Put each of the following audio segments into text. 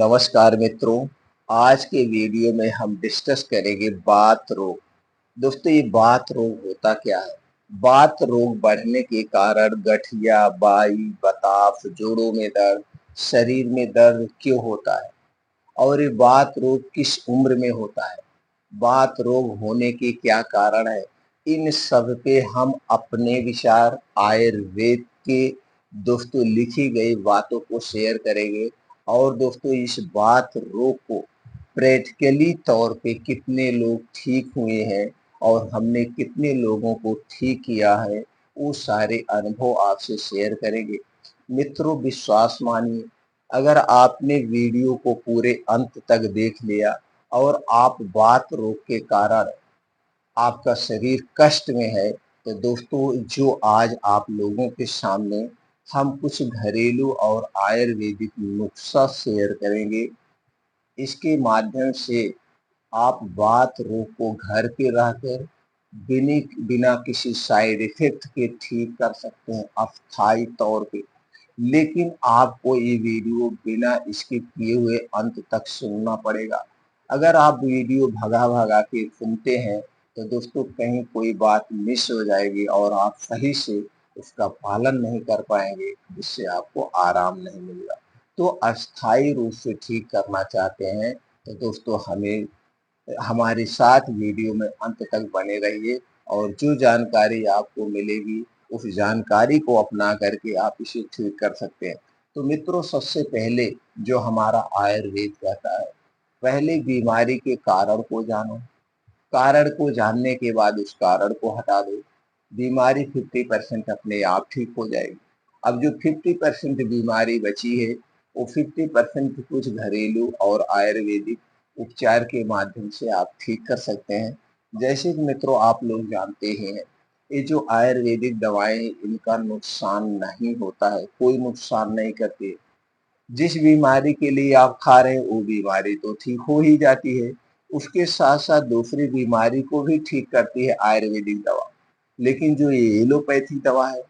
नमस्कार मित्रों। आज के वीडियो में हम डिस्कस करेंगे बात रोग। दोस्तों, ये बात रोग होता क्या है? बात रोग बढ़ने के कारण गठिया, बाई, बताफ, जोड़ों में दर्द, शरीर में दर्द क्यों होता है और ये बात रोग किस उम्र में होता है? बात रोग होने के क्या कारण है? इन सब पे हम अपने विचार आयुर्वेद के दोस्तों लिखी गई बातों को शेयर करेंगे। और दोस्तों, इस बात रोग को प्रैक्टिकली तौर पे कितने लोग ठीक हुए हैं और हमने कितने लोगों को ठीक किया है, वो सारे अनुभव आपसे शेयर करेंगे। मित्रों, विश्वास मानिए, अगर आपने वीडियो को पूरे अंत तक देख लिया और आप बात रोग के कारण आपका शरीर कष्ट में है, तो दोस्तों, जो आज आप लोगों के सामने हम कुछ घरेलू और आयुर्वेदिक नुस्खा शेयर करेंगे, इसके माध्यम से आप बात रोग को घर पे रहकर बिना किसी साइड इफेक्ट के ठीक कर सकते हैं अस्थायी तौर पे। लेकिन आपको ये वीडियो बिना स्किप किए हुए अंत तक सुनना पड़ेगा। अगर आप वीडियो भगा-भगा के सुनते हैं, तो दोस्तों कहीं कोई बात मिस हो जाएगी और आप सही से उसका पालन नहीं कर पाएँगे, जिससे आपको आराम नहीं मिलेगा। तो अस्थायी रूप से ठीक करना चाहते हैं, तो दोस्तों हमें हमारे साथ वीडियो में अंत तक बने रहिए और जो जानकारी आपको मिलेगी, उस जानकारी को अपना करके आप इसे ठीक कर सकते हैं। तो मित्रों, सबसे पहले जो हमारा आयुर्वेद कहता है, पहले बीमारी के कारण को जानो, कारण को जानने के बाद उस कारण को हटा दो। बीमारी 50% अपने आप ठीक हो जाएगी। अब जो 50% बीमारी बची है, वो 50% कुछ घरेलू और आयुर्वेदिक उपचार के माध्यम से आप ठीक कर सकते हैं। जैसे कि मित्रों, आप लोग जानते ही हैं, ये जो आयुर्वेदिक दवाएँ इनका नुकसान नहीं होता है, कोई नुकसान नहीं करती है। जिस बीमारी के लिए आप खा रहे हैं, वो बीमारी तो ठीक हो ही जाती है। उसके साथ-साथ दूसरी बीमारी को भी ठीक करती है आयुर्वेदिक दवा। लेकिन जो ये एलोपैथी दवा है,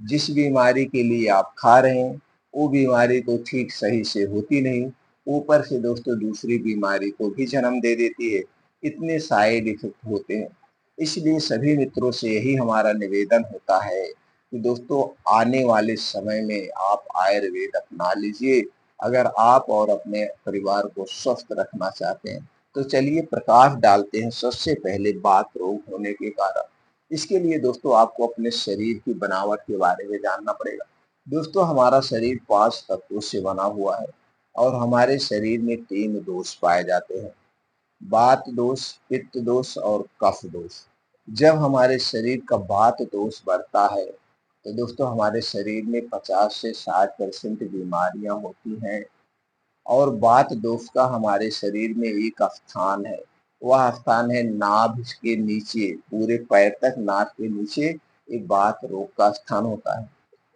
जिस बीमारी के लिए आप खा रहे हैं, वो बीमारी तो ठीक सही से होती नहीं, ऊपर से दोस्तों दूसरी बीमारी को भी जन्म दे देती है। इतने साइड इफ़ेक्ट होते हैं। इसलिए सभी मित्रों से यही हमारा निवेदन होता है कि दोस्तों, आने वाले समय में आप आयुर्वेद अपना लीजिए, अगर आप और अपने परिवार को स्वस्थ रखना चाहते हैं। तो चलिए प्रकाश डालते हैं सबसे पहले बात रोग होने के कारण। इसके लिए दोस्तों आपको अपने शरीर की बनावट के बारे में जानना पड़ेगा। दोस्तों, हमारा शरीर 5 तत्वों से बना हुआ है और हमारे शरीर में 3 दोष पाए जाते हैं, वात दोष, पित्त दोष और कफ दोष। जब हमारे शरीर का वात दोष बढ़ता है, तो दोस्तों हमारे शरीर में 50 से 60% बीमारियां होती हैं। और वात दोष का हमारे शरीर में एक स्थान है, वह स्थान है नाभि के नीचे, पूरे पैर तक नाभि के नीचे एक वात रोग का स्थान होता है।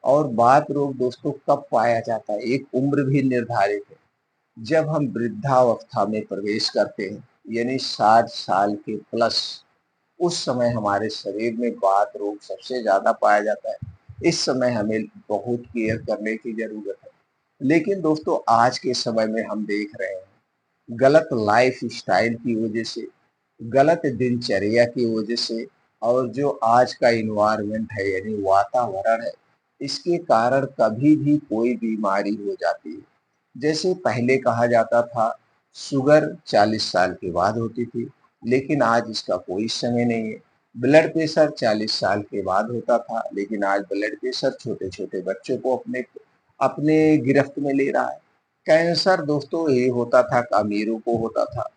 और वात रोग दोस्तों कब पाया जाता है? एक उम्र भी निर्धारित है। जब हम वृद्धावस्था में प्रवेश करते हैं, यानी 60 साल के प्लस, उस समय हमारे शरीर में वात रोग सबसे ज़्यादा पाया जाता है। इस समय हमें बहुत केयर करने की ज़रूरत है। लेकिन दोस्तों, आज के समय में हम देख रहे हैं, गलत लाइफ़स्टाइल की वज़ह से, गलत दिनचर्या की वज़ह से और जो आज का एनवायरनमेंट है यानी वातावरण है, इसके कारण कभी भी कोई बीमारी हो जाती है। जैसे पहले कहा जाता था, शुगर 40 साल के बाद होती थी, लेकिन आज इसका कोई समय नहीं है। ब्लड प्रेशर 40 साल के बाद होता था, लेकिन आज ब्लड प्रेशर छोटे-छोटे बच्चों को अपने अपने गिरफ्त में ले रहा है। कैंसर दोस्तों ये होता था अमीरों को होता था,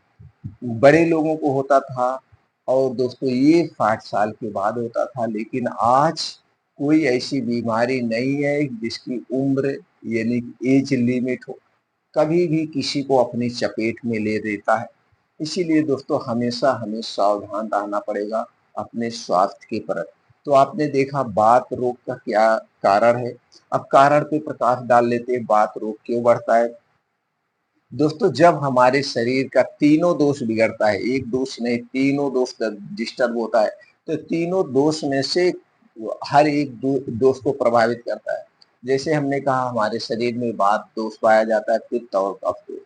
बड़े लोगों को होता था और दोस्तों ये 60 साल के बाद होता था। लेकिन आज कोई ऐसी बीमारी नहीं है जिसकी उम्र यानी एज लिमिट हो, कभी भी किसी को अपनी चपेट में ले लेता है। इसीलिए दोस्तों हमेशा हमें सावधान रहना पड़ेगा अपने स्वास्थ्य के प्रति। तो आपने देखा बात रोग का क्या कारण है। अब कारण पे प्रकाश डाल लेते हैं, बात रोग क्यों बढ़ता है। दोस्तों, जब हमारे शरीर का तीनों दोष बिगड़ता है, एक दोष नहीं तीनों दोष डिस्टर्ब होता है, तो तीनों दोष में से हर एक दोष को प्रभावित करता है। जैसे हमने कहा, हमारे शरीर में वात दोष पाया जाता है, पित्त और कफ दोष।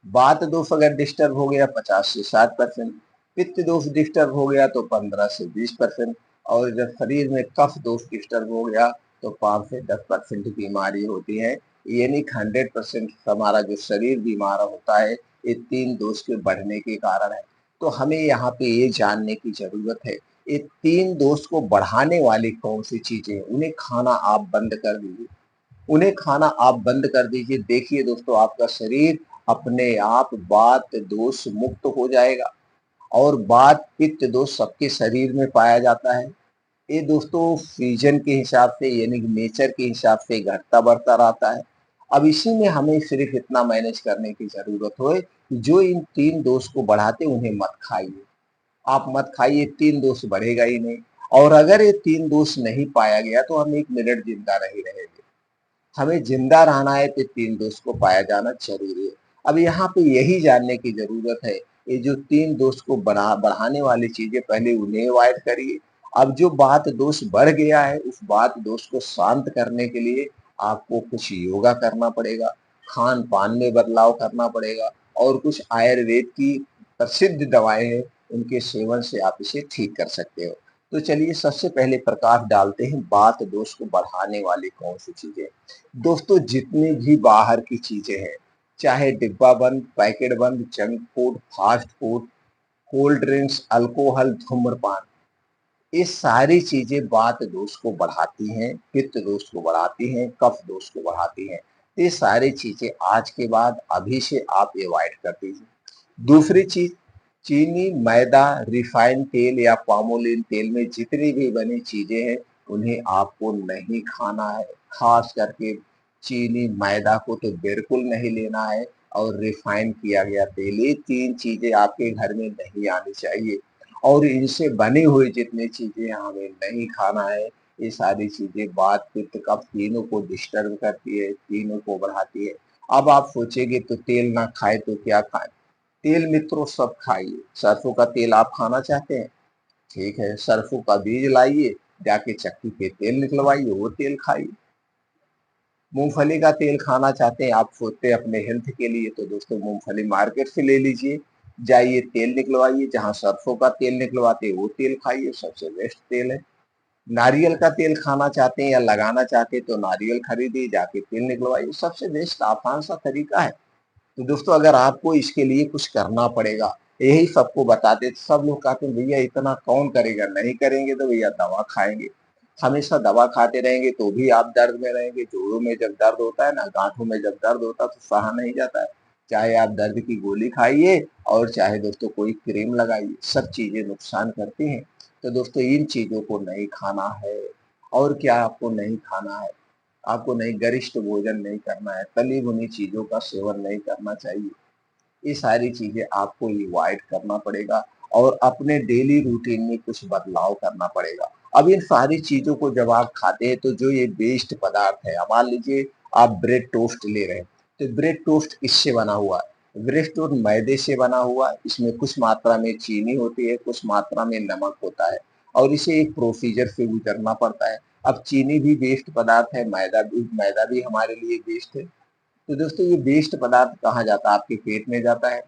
वात दोष अगर डिस्टर्ब हो गया 50 से 60%, पित्त दोष डिस्टर्ब हो गया तो 15 से 20%, और जब शरीर में कफ दोष डिस्टर्ब हो गया तो 5 से 10% बीमारी होती है। यानी 100% हमारा जो शरीर बीमार होता है ये 3 दोष के बढ़ने के कारण है। तो हमें यहाँ पे ये जानने की जरूरत है ये 3 दोष को बढ़ाने वाली कौन सी चीजें हैं, उन्हें खाना आप बंद कर दीजिए। उन्हें खाना आप बंद कर दीजिए। देखिए दोस्तों, आपका शरीर अपने आप वात दोष मुक्त हो जाएगा। और वात पित्त दोष सबके शरीर में पाया जाता है। ये दोस्तों सीजन के हिसाब से यानी कि नेचर के हिसाब से घटता बढ़ता रहता है। अब इसी में हमें सिर्फ इतना मैनेज करने की जरूरत हो कि जो इन 3 दोष को बढ़ाते उन्हें मत खाइए। आप मत खाइए, 3 दोष बढ़ेगा ही नहीं। और अगर ये 3 दोष नहीं पाया गया तो हम 1 मिनट जिंदा नहीं रहेंगे। हमें जिंदा रहना है तो 3 दोष को पाया जाना जरूरी है। अब यहाँ पे यही जानने की जरूरत है, ये जो 3 दोष को बढ़ाने वाली चीजें पहले उन्हें अवॉइड करिए। अब जो बात दोष बढ़ गया है उस बात दोष को शांत करने के लिए आपको कुछ योगा करना पड़ेगा, खान पान में बदलाव करना पड़ेगा, और कुछ आयुर्वेद की प्रसिद्ध दवाएं हैं उनके सेवन से आप इसे ठीक कर सकते हो। तो चलिए सबसे पहले प्रकाश डालते हैं बात दोष को बढ़ाने वाली कौन सी चीजें। दोस्तों जितनी भी बाहर की चीजें हैं, चाहे डिब्बा बंद, पैकेट बंद, junk food, fast food, cold drinks, alcohol, धूम्रपान, ये सारी चीजें वात दोष को बढ़ाती हैं, पित्त दोष को बढ़ाती हैं, कफ दोष को बढ़ाती हैं। ये सारी चीजें आज के बाद अभी से आप अवॉइड कर दीजिए। दूसरी चीज, चीनी, मैदा, रिफाइंड तेल या पामोलिन तेल में जितनी भी बनी चीजें हैं उन्हें आपको नहीं खाना है। खास करके चीनी, मैदा को तो बिल्कुल नहीं लेना है, और रिफाइंड किया गया तेल, ये 3 चीजें आपके घर में नहीं आनी चाहिए। और इनसे बनी हुई जितनी चीजें हमें नहीं खाना है, ये सारी चीजें वात पित्त कफ तीनों को डिस्टर्ब करती है, तीनों को बढ़ाती है। अब आप सोचेंगे तो तेल ना खाए तो क्या खाए। तेल मित्रों सब खाइए। सरसों का तेल आप खाना चाहते हैं, ठीक है, सरसों का बीज लाइए, जाके चक्की पे तेल निकलवाइए, वो तेल खाइए। मूंगफली का तेल खाना चाहते हैं, आप सोचते हैं अपने हेल्थ के लिए, तो दोस्तों मूंगफली मार्केट से ले लीजिए, जाइए तेल निकलवाइए, जहां सरसों का तेल निकलवाते हैं वो तेल खाइए, सबसे बेस्ट तेल है। नारियल का तेल खाना चाहते हैं या लगाना चाहते हैं तो नारियल खरीदिए, जाके तेल निकलवाइए, सबसे बेस्ट आसान सा तरीका है। तो दोस्तों अगर आपको इसके लिए कुछ करना पड़ेगा, यही सबको बताते, सब लोग कहते हैं भैया इतना कौन करेगा, नहीं करेंगे तो भैया दवा खाएंगे। हमेशा दवा खाते रहेंगे तो भी आप दर्द में रहेंगे। जोड़ों में जब दर्द होता है ना, गांठों में जब दर्द होता है तो सहा नहीं जाता है। चाहे आप दर्द की गोली खाइए और चाहे दोस्तों कोई क्रीम लगाइए, सब चीजें नुकसान करती हैं। तो दोस्तों इन चीजों को नहीं खाना है। और क्या आपको नहीं खाना है, आपको नहीं, गरिष्ठ भोजन नहीं करना है, तली भुनी चीजों का सेवन नहीं करना चाहिए। ये सारी चीजें आपको अवॉइड करना पड़ेगा, और अपने डेली रूटीन में कुछ बदलाव करना पड़ेगा। अब इन सारी चीजों को जब आप खाते हैं तो जो ये वेस्ट पदार्थ है, मान लीजिए आप ब्रेड टोस्ट ले रहे हैं, तो ब्रेड टोस्ट किससे बना हुआ है? ब्रेड टोस्ट मैदे से बना हुआ है। इसमें कुछ मात्रा में चीनी होती है, कुछ मात्रा में नमक होता है, और इसे एक प्रोसीजर से गुजरना पड़ता है। अब चीनी भी वेस्ट पदार्थ है, मैदा भी हमारे लिए वेस्ट है। तो दोस्तों ये वेस्ट पदार्थ कहाँ जाता है? आपके पेट में जाता है,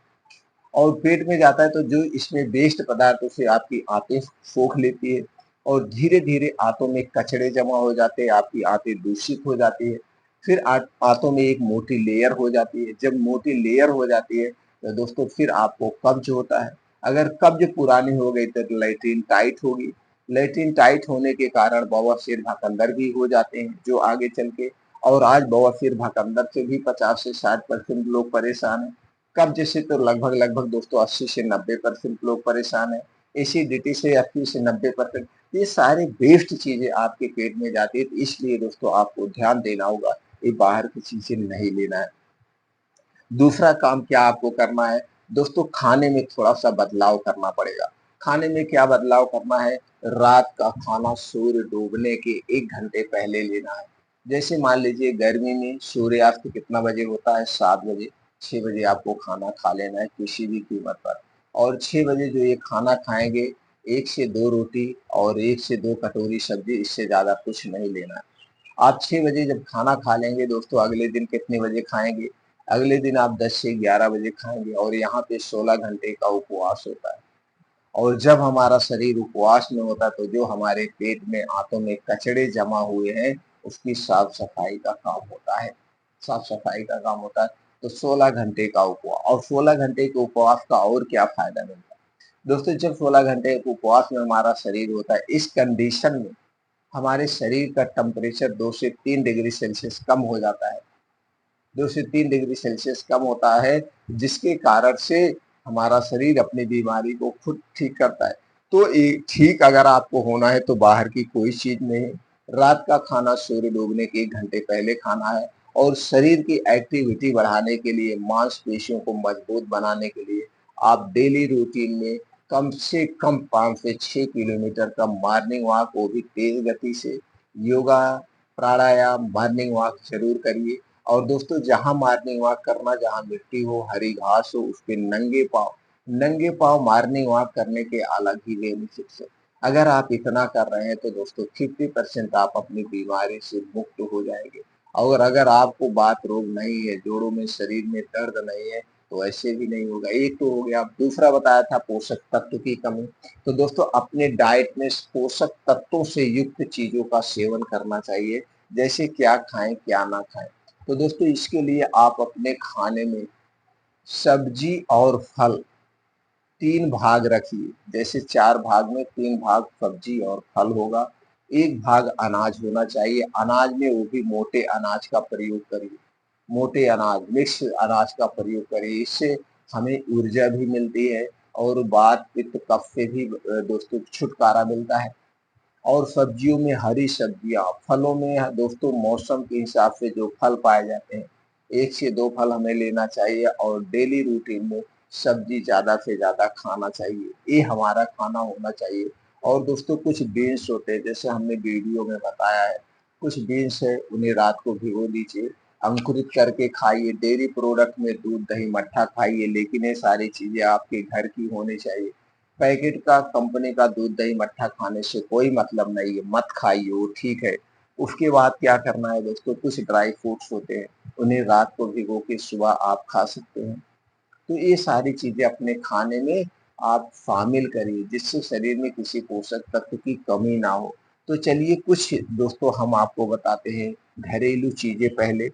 और पेट में जाता है तो जो इसमें वेस्ट पदार्थ उसे आपकी आंतें सोख लेती है, और धीरे धीरे आंतों में कचड़े जमा हो जाते हैं, आपकी आंतें दूषित हो जाती है। फिर आंतों में एक मोटी लेयर हो जाती है। जब मोटी लेयर हो जाती है तो दोस्तों फिर आपको कब्ज होता है। अगर कब्ज पुरानी हो गई तो लैट्रिन टाइट होगी। लैट्रिन टाइट होने के कारण बवासीर भकंदर भी हो जाते हैं जो आगे चल के, और आज बवासीर भकंदर से भी 50 से 60% लोग परेशान हैं। कब्ज से तो लगभग लगभग दोस्तों 80 से 90% लोग परेशान हैं। एसिडिटी से 80 से 90%। ये सारे वेस्ट चीजें आपके पेट में जाती है, तो इसलिए दोस्तों आपको ध्यान देना होगा, ये बाहर की चीजें नहीं लेना है। दूसरा काम क्या आपको करना है दोस्तों, खाने में थोड़ा सा बदलाव करना पड़ेगा। खाने में क्या बदलाव करना है? रात का खाना सूर्य डूबने के 1 घंटे पहले लेना है। जैसे मान लीजिए गर्मी में सूर्यास्त कितना बजे होता है? 7 बजे। 6 बजे आपको खाना खा लेना है किसी भी कीमत पर। और 6 बजे जो ये खाना खाएंगे, 1 से 2 रोटी और 1 से 2 कटोरी सब्जी, इससे ज्यादा कुछ नहीं लेना है। आप 6 बजे जब खाना खा लेंगे दोस्तों, अगले दिन कितने बजे खाएंगे? अगले दिन आप 10 से 11 बजे खाएंगे और यहाँ पे 16 घंटे का उपवास होता है। और जब हमारा शरीर उपवास में होता है तो जो हमारे पेट में आंतों में कचड़े जमा हुए हैं उसकी साफ सफाई का काम होता है। साफ सफाई का काम होता है। तो 16 घंटे का उपवास, और 16 घंटे के उपवास का और क्या फायदा मिलता है दोस्तों? जब 16 घंटे के उपवास में हमारा शरीर होता है, इस कंडीशन में हमारे शरीर का टेम्परेचर 2 से 3 डिग्री सेल्सियस कम हो जाता है। 2 से 3 डिग्री सेल्सियस कम होता है, जिसके कारण से हमारा शरीर अपनी बीमारी को खुद ठीक करता है। तो ठीक अगर आपको होना है तो बाहर की कोई चीज नहीं, रात का खाना सूर्य डूबने के 1 घंटे पहले खाना है। और शरीर की एक्टिविटी बढ़ाने के लिए, मांसपेशियों को मजबूत बनाने के लिए आप डेली रूटीन में कम से कम 5 से 6 किलोमीटर का मॉर्निंग वॉक, वो भी तेज गति से, योगा, प्राणायाम, मॉर्निंग वॉक जरूर करिए। और दोस्तों जहाँ मॉर्निंग वॉक करना, जहाँ मिट्टी हो, हरी घास हो, उसके नंगे पाँव मॉर्निंग वॉक करने के अलग ही बेनिफिट्स है। अगर आप इतना कर रहे हैं तो दोस्तों 50% आप अपनी बीमारी से मुक्त हो जाएंगे। और अगर आपको बात रोग नहीं है, जोड़ों में, शरीर में दर्द नहीं है, तो ऐसे भी नहीं होगा। एक तो हो गया। दूसरा बताया था पोषक तत्व की कमी। तो दोस्तों अपने डाइट में पोषक तत्वों से युक्त चीजों का सेवन करना चाहिए। जैसे क्या खाएं क्या ना खाएं। तो दोस्तों इसके लिए आप अपने खाने में सब्जी और फल 3 भाग रखिए। जैसे 4 भाग में 3 भाग सब्जी और फल होगा, 1 भाग अनाज होना चाहिए। अनाज में वो भी मोटे अनाज का प्रयोग करिए। मोटे अनाज, मिक्स अनाज का प्रयोग करिए। इससे हमें ऊर्जा भी मिलती है और वात, पित्त, कफ से भी दोस्तों छुटकारा मिलता है। और सब्जियों में हरी सब्जियां, फलों में दोस्तों मौसम के हिसाब से जो फल पाए जाते हैं, 1 से 2 फल हमें लेना चाहिए और डेली रूटीन में सब्जी ज़्यादा से ज़्यादा खाना चाहिए। ये हमारा खाना होना चाहिए। और दोस्तों कुछ बीन्स होते हैं, जैसे हमने वीडियो में बताया है, कुछ बीन्स है उन्हें रात को भिगो दीजिए, अंकुरित करके खाइए। डेयरी प्रोडक्ट में दूध, दही, मट्ठा खाइए, लेकिन ये सारी चीज़ें आपके घर की होनी चाहिए। पैकेट का, कंपनी का दूध, दही, मट्ठा खाने से कोई मतलब नहीं है, मत खाइए, वो ठीक है। उसके बाद क्या करना है दोस्तों, कुछ ड्राई फ्रूट्स होते हैं, उन्हें रात को भिगो के सुबह आप खा सकते हैं। तो ये सारी चीजें अपने खाने में आप शामिल करिए, जिससे शरीर में किसी पोषक तत्व की कमी ना हो। तो चलिए कुछ दोस्तों हम आपको बताते हैं घरेलू चीजें पहले,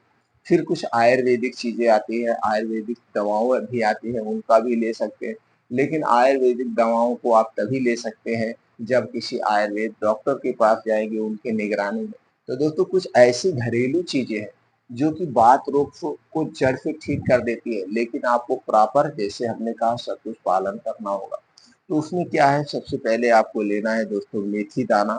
फिर कुछ आयुर्वेदिक चीजें आती है, आयुर्वेदिक दवाओं भी आती है, उनका भी ले सकते हैं। लेकिन आयुर्वेदिक दवाओं को आप तभी ले सकते हैं जब किसी आयुर्वेद डॉक्टर के पास जाएंगे, उनके निगरानी में। तो दोस्तों कुछ ऐसी घरेलू चीजें हैं जो कि बात रोग को जड़ से ठीक कर देती है, लेकिन आपको प्रॉपर, जैसे हमने कहा, सब कुछ पालन करना होगा। तो उसमें क्या है, सबसे पहले आपको लेना है दोस्तों मेथी दाना।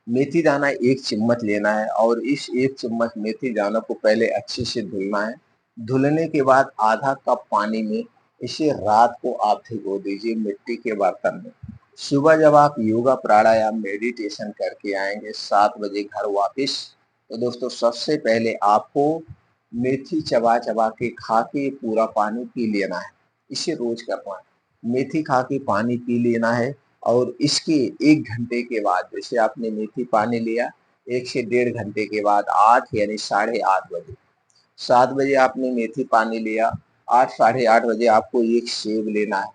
मेथी दाना 1 चम्मच लेना है और इस 1 चम्मच मेथी दाना को पहले अच्छे से धुलना है। धुलने के बाद आधा कप पानी में इसे रात को आप भिगो दीजिए मिट्टी के बर्तन में। सुबह जब आप योगा, प्राणायाम, मेडिटेशन करके आएंगे 7 बजे घर वापस, तो दोस्तों सबसे पहले आपको मेथी चबा चबा के खा के पूरा पानी पी लेना है। इसे रोज करना है। मेथी खा के पानी पी लेना है। और इसके 1 घंटे के बाद, जैसे आपने मेथी पानी लिया, 1 से डेढ़ घंटे के बाद 8 यानी 8:30 बजे, 7 बजे आपने मेथी पानी लिया, 8 साढ़े 8 बजे आपको 1 सेब लेना है।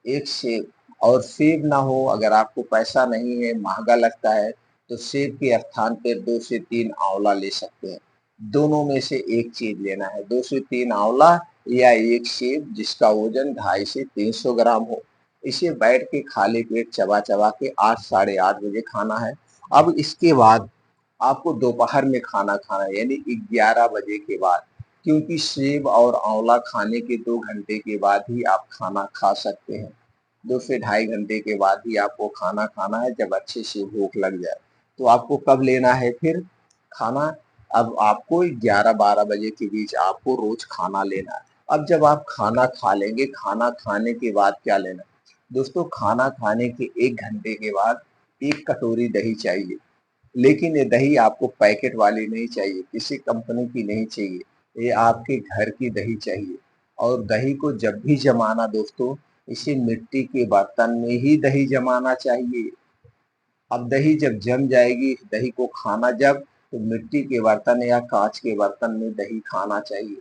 1 सेब। और सेब ना हो, अगर आपको पैसा नहीं है, महंगा लगता है, तो सेब के स्थान पे 2 से 3 आंवला ले सकते हैं। दोनों में से एक चीज लेना है, 2 से 3 आंवला या 1 सेब जिसका वजन 250 से 300 ग्राम हो। इसे बैठ के खाली पेट चबा चबा के 8 साढ़े 8 बजे खाना है। अब इसके बाद आपको दोपहर में खाना खाना है, यानी 11 बजे के बाद, क्योंकि सेब और आंवला खाने के 2 घंटे के बाद ही आप खाना खा सकते हैं। 2 से ढाई घंटे के बाद ही आपको खाना खाना है, जब अच्छे से भूख लग जाए। तो आपको कब लेना है फिर खाना? अब आपको 11-12 बजे के बीच आपको रोज खाना लेना है। अब जब आप खाना खा लेंगे, खाना खाने के बाद क्या लेना है दोस्तों? खाना खाने के 1 घंटे के बाद 1 कटोरी दही चाहिए। लेकिन ये दही आपको पैकेट वाली नहीं चाहिए, किसी कंपनी की नहीं चाहिए, ये आपके घर की दही चाहिए। और दही को जब भी जमाना दोस्तों, इसे मिट्टी के बर्तन में ही दही जमाना चाहिए। अब दही जब जम जाएगी, दही को खाना जब, तो मिट्टी के बर्तन या कांच के बर्तन में दही खाना चाहिए।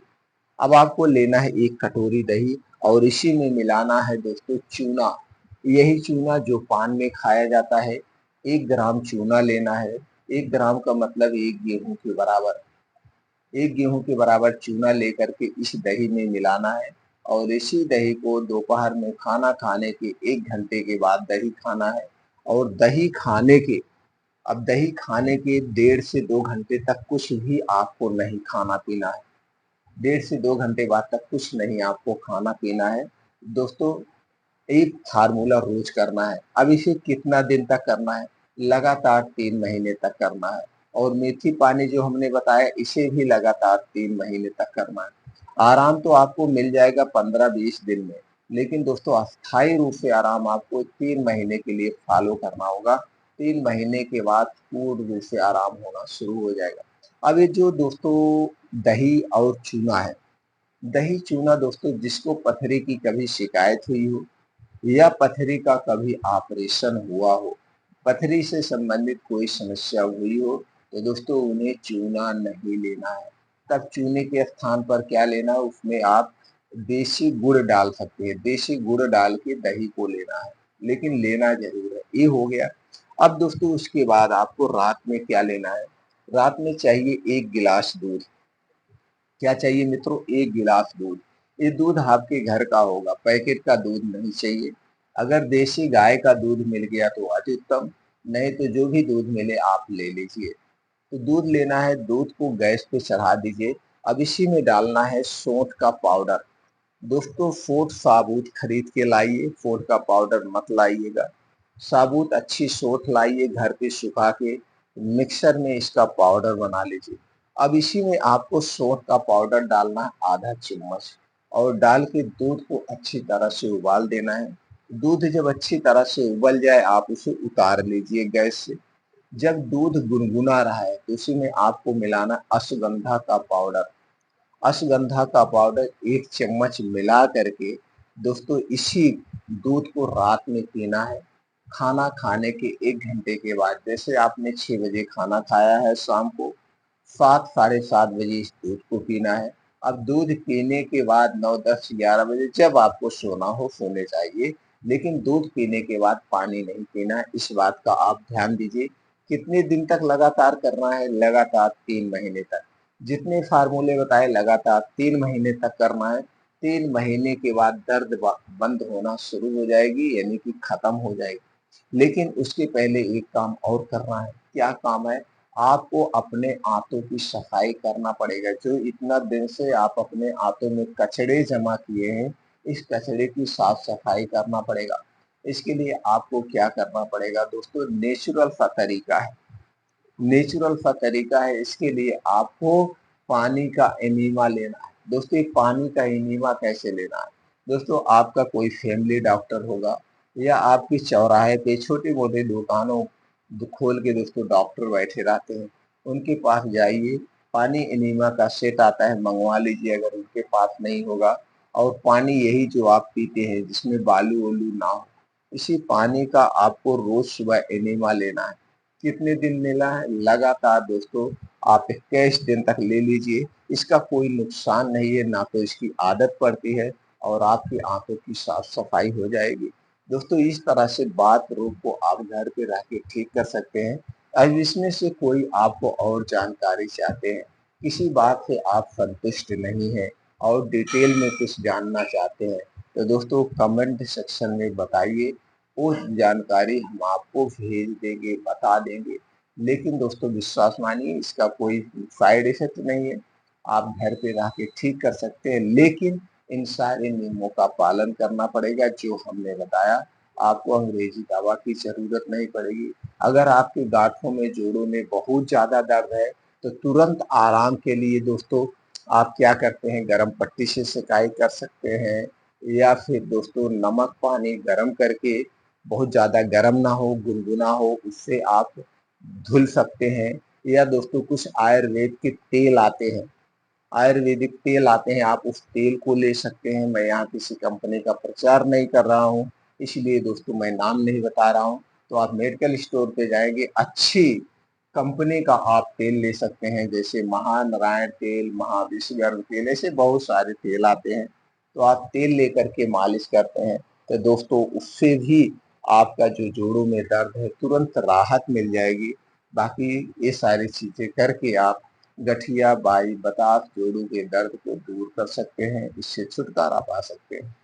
अब आपको लेना है 1 कटोरी दही और इसी में मिलाना है दोस्तों चूना। यही चूना जो पान में खाया जाता है। 1 ग्राम चूना लेना है। 1 ग्राम का मतलब 1 गेहूं के बराबर। 1 गेहूं के बराबर चूना लेकर के इस दही में मिलाना है और इसी दही को दोपहर में खाना खाने के 1 घंटे के बाद दही खाना है। और दही खाने के 1.5 से 2 घंटे तक कुछ भी आपको नहीं खाना पीना है। 1.5 से 2 घंटे बाद तक कुछ नहीं आपको खाना पीना है। दोस्तों, एक फार्मूला रोज करना है। अब इसे कितना दिन तक करना है? लगातार 3 महीने तक करना है। और मेथी पानी जो हमने बताया इसे भी लगातार 3 महीने तक करना है। आराम तो आपको मिल जाएगा 15-20 दिन में, लेकिन दोस्तों अस्थायी रूप से आराम आपको 3 महीने के लिए फॉलो करना होगा। 3 महीने के बाद पूर्ण रूप से आराम होना शुरू हो जाएगा। अब ये जो दोस्तों दही और चूना है, दही चूना दोस्तों जिसको पथरी की कभी शिकायत हुई हो या पथरी का कभी ऑपरेशन हुआ हो, पथरी से संबंधित कोई समस्या हुई हो, तो दोस्तों उन्हें चूना नहीं लेना है। तब चूने के स्थान पर क्या लेना है? उसमें आप देसी गुड़ डाल सकते हैं। देसी गुड़ डाल के दही को लेना है, लेकिन लेना जरूर है। ये हो गया। अब दोस्तों उसके बाद आपको रात में क्या लेना है? रात में चाहिए 1 गिलास दूध। क्या चाहिए मित्रों? 1 गिलास दूध। ये दूध आपके घर का होगा, पैकेट का दूध नहीं चाहिए। अगर देसी गाय का दूध मिल गया तो अति उत्तम, नहीं तो जो भी दूध मिले आप ले लीजिए। तो दूध लेना है, दूध को गैस पे चढ़ा दीजिए। अब इसी में डालना है सौंठ का पाउडर। दोस्तों सौंठ साबुत खरीद के लाइए, सौंठ का पाउडर मत लाइएगा। साबुत अच्छी सौंठ लाइए, घर पे सुखा के मिक्सर में इसका पाउडर बना लीजिए। अब इसी में आपको सौंठ का पाउडर डालना है आधा चम्मच और डाल के दूध को अच्छी तरह से उबाल देना है। दूध जब अच्छी तरह से उबल जाए आप उसे उतार लीजिए गैस से। जब दूध गुनगुना रहा है तो उसी में आपको मिलाना अश्वगंधा का पाउडर। अश्वगंधा का पाउडर 1 चम्मच मिला करके दोस्तों इसी दूध को रात में पीना है। खाना खाने के 1 घंटे के बाद, जैसे आपने 6 बजे खाना खाया है शाम को, 7 साढ़े 7 बजे इस दूध को पीना है। अब दूध पीने के बाद 9, 10, 11 बजे जब आपको सोना हो सोने चाहिए, लेकिन दूध पीने के बाद पानी नहीं पीना है। इस बात का आप ध्यान दीजिए। कितने दिन तक लगातार करना है? लगातार 3 महीने तक। जितने फार्मूले बताए लगातार 3 महीने तक करना है। 3 महीने के बाद दर्द बंद होना शुरू हो जाएगी, यानी कि खत्म हो जाएगी। लेकिन उसके पहले एक काम और करना है। क्या काम है? आपको अपने आंतों की सफाई करना पड़ेगा। जो इतना दिन से आप अपने आंतों में कचड़े जमा किए हैं, इस कचड़े की साफ सफाई करना पड़ेगा। इसके लिए आपको क्या करना पड़ेगा दोस्तों? नेचुरल सा तरीका है। नेचुरल सा तरीका है। इसके लिए आपको पानी का एनीमा लेना है। दोस्तों ये पानी का एनीमा कैसे लेना है? दोस्तों आपका कोई फैमिली डॉक्टर होगा या आपकी चौराहे पे छोटी मोटी दुकानों खोल के दोस्तों डॉक्टर बैठे रहते हैं, उनके पास जाइए। पानी एनीमा का सेट आता है, मंगवा लीजिए अगर उनके पास नहीं होगा। और पानी यही जो आप पीते हैं जिसमें बालू वालू ना हो, इसी पानी का आपको रोज सुबह एनीमा लेना है। कितने दिन लेना है? लगातार दोस्तों आप 21 दिन तक ले लीजिए। इसका कोई नुकसान नहीं है, ना तो इसकी आदत पड़ती है और आपकी आंतों की साफ सफाई हो जाएगी। दोस्तों इस तरह से बात रोग को आप घर पे रह के ठीक कर सकते हैं। अब इसमें से कोई आपको और जानकारी चाहते हैं, किसी बात से आप संतुष्ट नहीं है और डिटेल में कुछ जानना चाहते हैं, तो दोस्तों कमेंट सेक्शन में बताइए। वो जानकारी हम आपको भेज देंगे, बता देंगे। लेकिन दोस्तों विश्वास मानिए, इसका कोई साइड इफेक्ट नहीं है। आप घर पे रह के ठीक कर सकते हैं, लेकिन इन सारे नियमों का पालन करना पड़ेगा जो हमने बताया। आपको अंग्रेजी दवा की ज़रूरत नहीं पड़ेगी। अगर आपके गाँठों में, जोड़ों में बहुत ज़्यादा दर्द है, तो तुरंत आराम के लिए दोस्तों आप क्या करते हैं, गरम पट्टी से सिकाई कर सकते हैं या फिर दोस्तों नमक पानी गरम करके, बहुत ज़्यादा गरम ना हो, गुनगुना हो, उससे आप धुल सकते हैं। या दोस्तों कुछ आयुर्वेद के तेल आते हैं, आयुर्वेदिक तेल आते हैं, आप उस तेल को ले सकते हैं। मैं यहाँ किसी कंपनी का प्रचार नहीं कर रहा हूँ, इसलिए दोस्तों मैं नाम नहीं बता रहा हूँ। तो आप मेडिकल स्टोर पे जाएंगे, अच्छी कंपनी का आप तेल ले सकते हैं, जैसे महानारायण तेल, महाविषगर्भ तेल, ऐसे बहुत सारे तेल आते हैं। तो आप तेल लेकर के मालिश करते हैं तो दोस्तों उससे भी आपका जो जोड़ों में दर्द है तुरंत राहत मिल जाएगी। बाकी ये सारी चीजें करके आप गठिया, बाई, बतास, जोड़ों के दर्द को दूर कर सकते हैं, इससे छुटकारा पा सकते हैं।